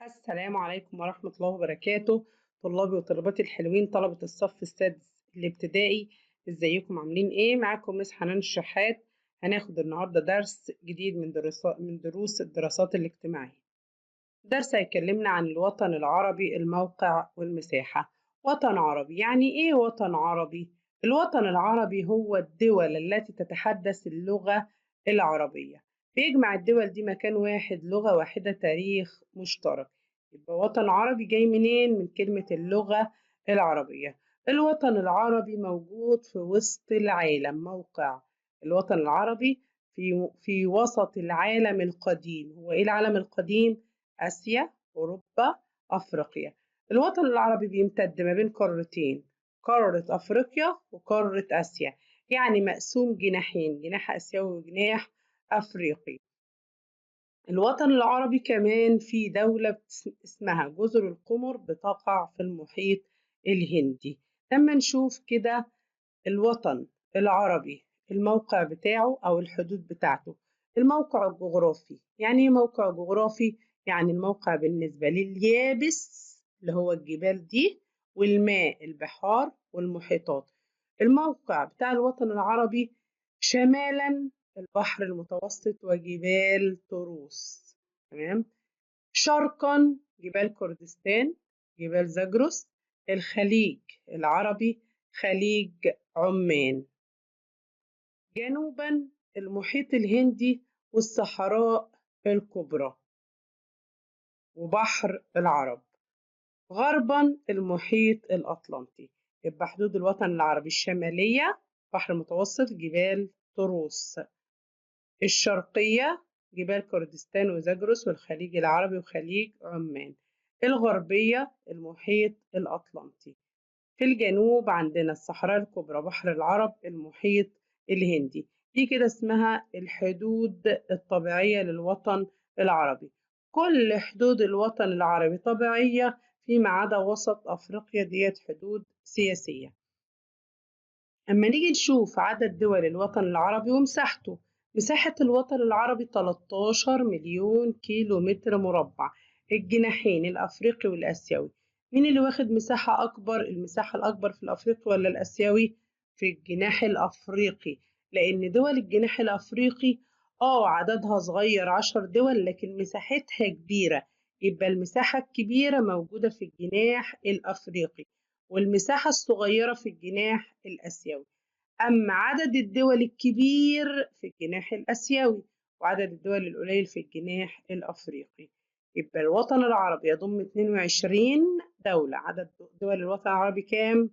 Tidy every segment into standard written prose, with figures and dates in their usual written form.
السلام عليكم ورحمة الله وبركاته. طلابي وطلباتي الحلوين، طلبة الصف السادس الابتدائي، ازيكم عاملين ايه؟ معاكم مس حنان الشحات. هناخد النهاردة درس جديد من دروس الدراسات الاجتماعية. درس هيكلمنا عن الوطن العربي، الموقع والمساحة. وطن عربي يعني ايه وطن عربي؟ الوطن العربي هو الدول التي تتحدث اللغة العربية، بيجمع الدول دي مكان واحد، لغة واحدة، تاريخ مشترك. يبقى وطن عربي جاي منين؟ من كلمة اللغة العربية. الوطن العربي موجود في وسط العالم. موقع الوطن العربي في وسط العالم القديم. هو ايه العالم القديم؟ آسيا، أوروبا، أفريقيا. الوطن العربي بيمتد ما بين قارتين، قارة أفريقيا وقارة آسيا، يعني مقسوم جناحين، جناح آسيوي وجناح أفريقي. الوطن العربي كمان في دولة اسمها جزر القمر، بتقع في المحيط الهندي. لما نشوف كده الوطن العربي، الموقع بتاعه أو الحدود بتاعته. الموقع الجغرافي يعني إيه موقع جغرافي؟ يعني الموقع بالنسبة لليابس اللي هو الجبال دي، والماء البحار والمحيطات. الموقع بتاع الوطن العربي شمالا البحر المتوسط وجبال طروس، تمام. شرقا جبال كردستان، جبال زاجرس. الخليج العربي خليج عمان. جنوبا المحيط الهندي والصحراء الكبرى وبحر العرب. غربا المحيط الأطلنطي. يبقى حدود الوطن العربي: الشمالية بحر المتوسط جبال طروس، الشرقية جبال كردستان وزاجرس والخليج العربي وخليج عمان، الغربية المحيط الأطلنطي. في الجنوب عندنا الصحراء الكبرى، بحر العرب، المحيط الهندي. دي كده اسمها الحدود الطبيعية للوطن العربي. كل حدود الوطن العربي طبيعية فيما عدا وسط أفريقيا، ديت حدود سياسية. أما نيجي نشوف عدد دول الوطن العربي ومساحته. مساحة الوطن العربي 13 مليون كيلو متر مربع. الجناحين الأفريقي والآسيوي، مين اللي واخد مساحة أكبر؟ المساحة الأكبر في الأفريقي ولا الآسيوي؟ في الجناح الأفريقي، لأن دول الجناح الأفريقي عددها صغير 10 دول لكن مساحتها كبيرة. يبقى المساحة الكبيرة موجودة في الجناح الأفريقي والمساحة الصغيرة في الجناح الآسيوي. أما عدد الدول الكبير في الجناح الآسيوي وعدد الدول القليل في الجناح الأفريقي. يبقى الوطن العربي يضم 22 دولة. عدد دول الوطن العربي كام؟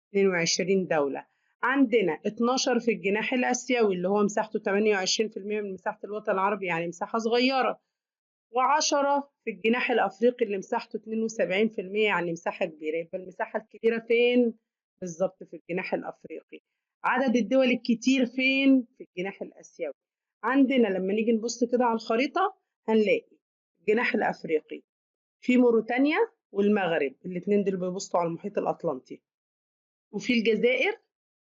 22 دولة. عندنا 12 في الجناح الآسيوي اللي هو مساحته 28% من مساحة الوطن العربي، يعني مساحة صغيرة، و10 في الجناح الأفريقي اللي مساحته 72%، يعني مساحة كبيرة. يبقى المساحة الكبيرة فين؟ بالظبط في الجناح الأفريقي. عدد الدول الكتير فين؟ في الجناح الآسيوي. عندنا لما نيجي نبص كده على الخريطة هنلاقي الجناح الأفريقي في موريتانيا والمغرب، الاتنين دول بيبصوا على المحيط الأطلنطي، وفي الجزائر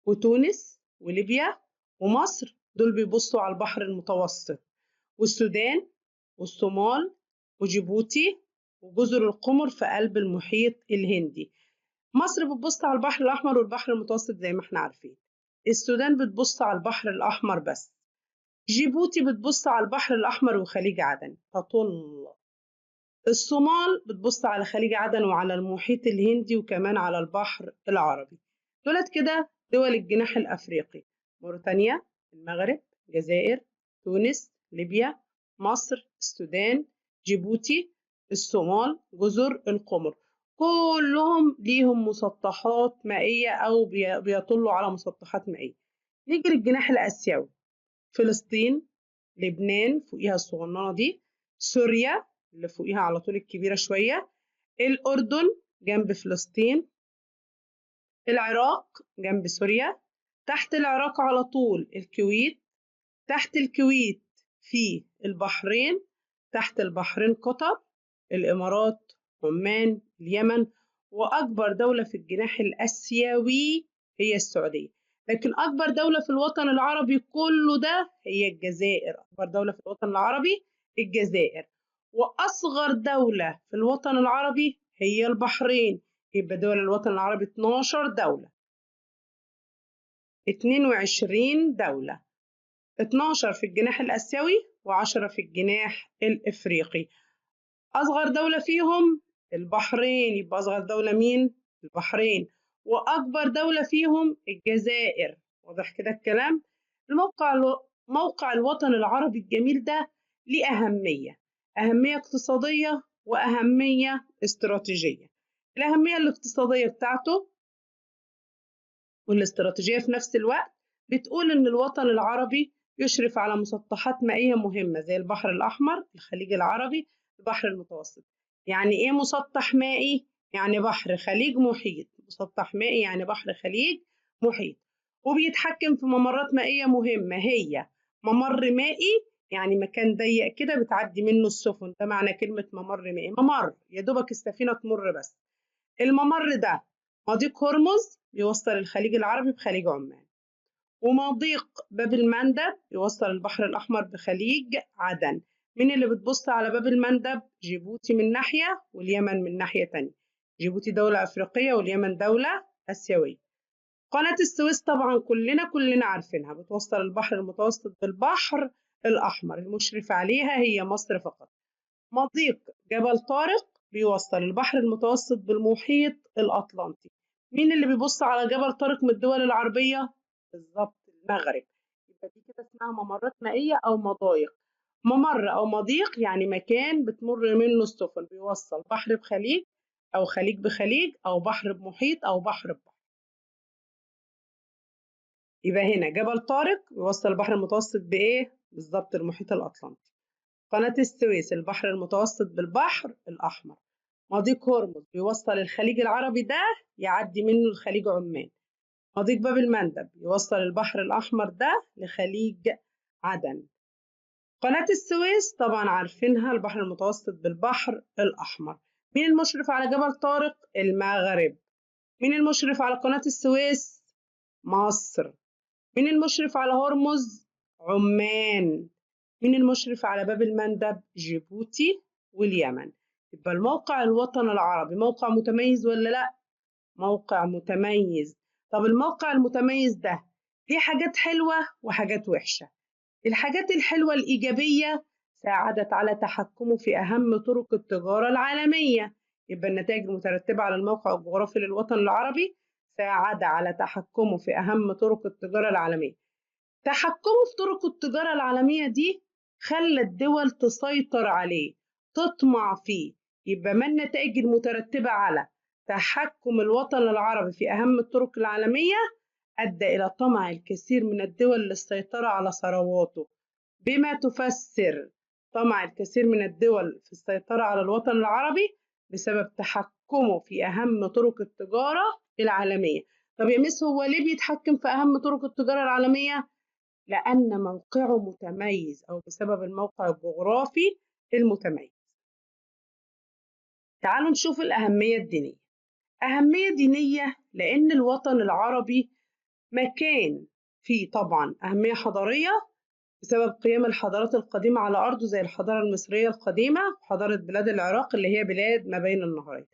وتونس وليبيا ومصر، دول بيبصوا على البحر المتوسط، والسودان والصومال وجيبوتي وجزر القمر في قلب المحيط الهندي. مصر بتبص على البحر الأحمر والبحر المتوسط زي ما احنا عارفين. السودان بتبص على البحر الأحمر بس. جيبوتي بتبص على البحر الأحمر وخليج عدن تطل. الصومال بتبص على خليج عدن وعلى المحيط الهندي وكمان على البحر العربي. دولت كده دول الجناح الأفريقي: موريتانيا، المغرب، الجزائر، تونس، ليبيا، مصر، السودان، جيبوتي، الصومال، جزر القمر. كلهم ليهم مسطحات مائية أو بيطلوا على مسطحات مائية. نيجي للجناح الآسيوي: فلسطين، لبنان فوقيها الصغننة دي، سوريا اللي فوقيها على طول الكبيرة شوية، الأردن جنب فلسطين، العراق جنب سوريا، تحت العراق على طول الكويت، تحت الكويت في البحرين، تحت البحرين قطر، الإمارات، عمان، اليمن، وأكبر دولة في الجناح الآسيوي هي السعودية. لكن أكبر دولة في الوطن العربي كله ده هي الجزائر. أكبر دولة في الوطن العربي الجزائر. وأصغر دولة في الوطن العربي هي البحرين. يبقى دول الوطن العربي 12 دولة، 22 دولة، 12 في الجناح الآسيوي و10 في الجناح الإفريقي. أصغر دولة فيهم البحرين، يبقى أصغر دولة مين؟ البحرين. وأكبر دولة فيهم الجزائر. واضح كده الكلام؟ موقع الوطن العربي الجميل ده ليه أهمية، أهمية اقتصادية وأهمية استراتيجية. الأهمية الاقتصادية بتاعته والاستراتيجية في نفس الوقت بتقول إن الوطن العربي يشرف على مسطحات مائية مهمة زي البحر الأحمر، الخليج العربي، البحر المتوسط. يعني إيه مسطح مائي؟ يعني بحر خليج محيط. مسطح مائي يعني بحر خليج محيط. وبيتحكم في ممرات مائية مهمة، هي ممر مائي يعني مكان ضيق كده بتعدي منه السفن، ده معنى كلمة ممر مائي. ممر يا دوبك السفينة تمر بس. الممر ده مضيق هرمز بيوصل الخليج العربي بخليج عمان، ومضيق باب المندب يوصل البحر الأحمر بخليج عدن. مين اللي بتبص على باب المندب؟ جيبوتي من ناحية واليمن من ناحية تانية. جيبوتي دولة أفريقية واليمن دولة آسيوية. قناة السويس طبعا كلنا عارفينها، بتوصل البحر المتوسط بالبحر الأحمر، المشرف عليها هي مصر فقط. مضيق جبل طارق بيوصل البحر المتوسط بالمحيط الأطلنطي. مين اللي بيبص على جبل طارق من الدول العربية؟ بالظبط المغرب. يبقى دي كده اسمها ممرات مائية أو مضايق. ممر أو مضيق يعني مكان بتمر منه السفن، بيوصل بحر بخليج أو خليج بخليج أو بحر بمحيط أو بحر ببحر. يبقى هنا جبل طارق بيوصل البحر المتوسط بإيه؟ بالظبط المحيط الأطلنطي. قناة السويس البحر المتوسط بالبحر الأحمر. مضيق هرمز بيوصل الخليج العربي ده يعدي منه الخليج عمان. مضيق باب المندب يوصل البحر الأحمر ده لخليج عدن. قناة السويس طبعا عارفينها، البحر المتوسط بالبحر الأحمر. مين المشرف على جبل طارق؟ المغرب. مين المشرف على قناة السويس؟ مصر. مين المشرف على هرمز؟ عمان. مين المشرف على باب المندب؟ جيبوتي واليمن. يبقى الموقع الوطن العربي موقع متميز ولا لا؟ موقع متميز. طب الموقع المتميز ده ليه حاجات حلوة وحاجات وحشة. الحاجات الحلوة الإيجابية ساعدت على تحكمه في أهم طرق التجارة العالمية. يبقى النتائج المترتبة على الموقع الجغرافي للوطن العربي ساعد على تحكمه في أهم طرق التجارة العالمية. تحكمه في طرق التجارة العالمية دي خلى الدول تسيطر عليه، تطمع فيه. يبقى ما النتائج المترتبة على تحكم الوطن العربي في أهم الطرق العالمية؟ أدى إلى طمع الكثير من الدول للسيطرة على ثرواته. بما تفسر طمع الكثير من الدول في السيطرة على الوطن العربي بسبب تحكمه في أهم طرق التجارة العالمية. طب يا مس هو ليه بيتحكم في أهم طرق التجارة العالمية؟ لأن موقعه متميز أو بسبب الموقع الجغرافي المتميز. تعالوا نشوف الأهمية الدينية. أهمية دينية لأن الوطن العربي مكان فيه طبعا أهمية حضارية بسبب قيام الحضارات القديمة على أرضه زي الحضارة المصرية القديمة وحضارة بلاد العراق اللي هي بلاد ما بين النهرين.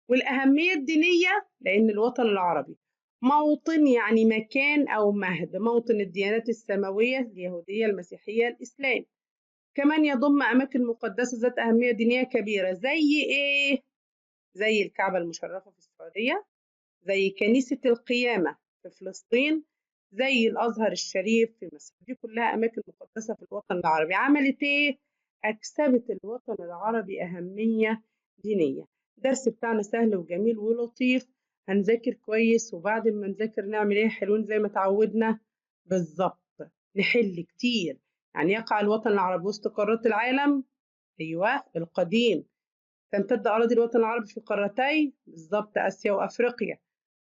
والأهمية الدينية لأن الوطن العربي موطن يعني مكان أو مهد، موطن الديانات السماوية اليهودية المسيحية الإسلام. كمان يضم أماكن مقدسة ذات أهمية دينية كبيرة زي إيه؟ زي الكعبة المشرفة في السعودية، زي كنيسة القيامة في فلسطين، زي الأزهر الشريف في مصر. دي كلها أماكن مقدسة في الوطن العربي. عملت إيه؟ أكسبت الوطن العربي أهمية دينية. الدرس بتاعنا سهل وجميل ولطيف، هنذاكر كويس وبعد ما نذاكر نعمل إيه حلوين زي ما تعودنا بالظبط، نحل كتير. يعني يقع الوطن العربي وسط قارات العالم؟ أيوه القديم. تمتد أراضي الوطن العربي في قارتي بالظبط آسيا وأفريقيا.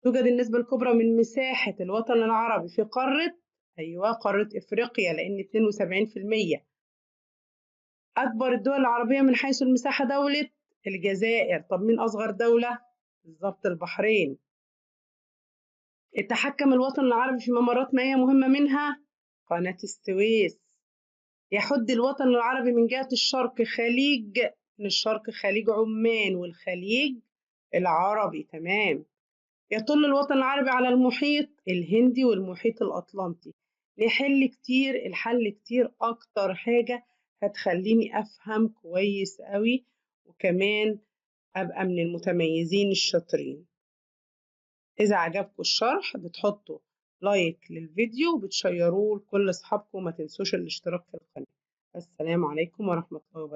توجد النسبة الكبرى من مساحة الوطن العربي في قارة أيوة قارة إفريقيا لأن 72%. أكبر الدول العربية من حيث المساحة دولة الجزائر. طب مين أصغر دولة؟ بالظبط البحرين. اتحكم الوطن العربي في ممرات مائية مهمة منها قناة السويس. يحد الوطن العربي من جهة الشرق خليج، من الشرق خليج عمان والخليج العربي، تمام. يطل الوطن العربي على المحيط الهندي والمحيط الأطلنطي. الحل كتير، أكتر حاجة هتخليني أفهم كويس قوي، وكمان أبقى من المتميزين الشاطرين. إذا عجبكم الشرح بتحطوا لايك للفيديو وبتشيروه لكل أصحابكم، وما تنسوش الاشتراك في القناة. السلام عليكم ورحمة الله وبركاته.